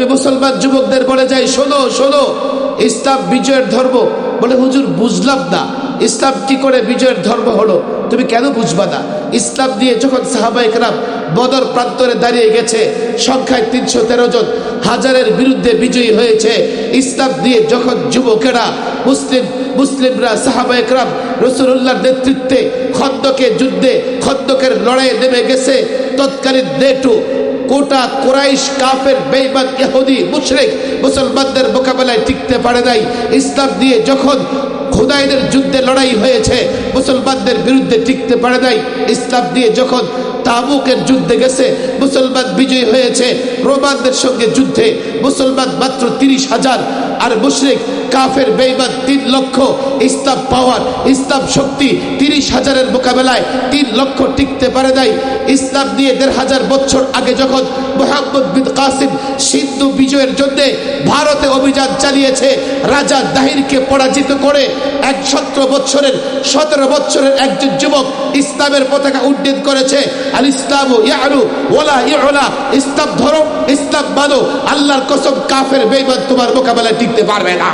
আমি মুসলমান যুবকদের বলে যাই, শোনো শোনো, ইসলাম বিজয়ের ধর্ম। বলে হুজুর বুঝলাম না, ইসলাম কি করে বিজয়ের ধর্ম হলো? তুমি কেন বুঝবা না? ইসলাম দিয়ে যখন সাহাবায়ে কেরাম বদর প্রান্তরে দাঁড়িয়ে গেছে, সংখ্যায় 313 জন, হাজারের বিরুদ্ধে বিজয়ী হয়েছে। ইসলাম দিয়ে যখন যুবকেরা মুসলিমরা সাহাবায়ে কেরাম রাসূলুল্লাহর নেতৃত্বে খন্দকের লড়াইয়ে নেমে গেছে, তৎকালীন নেটো গোটা কুরাইশ কাফের বেঈমান ইহুদি মুশরিক মুসলমানদের মোকাবেলায় টিকতে পারে নাই। ইসলাম দিয়ে যখন হুনাইনের যুদ্ধে লড়াই হয়েছে, মুসলমানদের বিরুদ্ধে টিকতে পারে নাই। ইসলাম দিয়ে যখন তাবুকের যুদ্ধে গেছে, মুসলমান বিজয়ী হয়েছে। রোমানদের সঙ্গে যুদ্ধে মুসলমান মাত্র 30,000 আর মুশরিক কাফের বেঈমান 3 লক্ষ। ইসলাম পাওয়ার, ইসলাম শক্তি 30,000-এর মোকাবেলায় 3 লক্ষ টিকতে পারে নাই। ইসলাম দিয়ে 1500 বছর আগে যখন মুহাম্মদ বিন কাসিম সিন্ধু বিজয়ের জন্য ভারতে অভিযান চালিয়েছে, রাজা দাহিরকে পরাজিত করে 17 বছরের একজন যুবক ইসলামের পতাকা উড্ডীন করেছে। আল ইসলামু ইয়ালু ওয়ালা ইউলা, ইসলাম ধরো, ইসলাম মানো, আল্লাহর কসম কাফের বেঈমান তোমার মোকাবেলায় টিকতে পারবে না।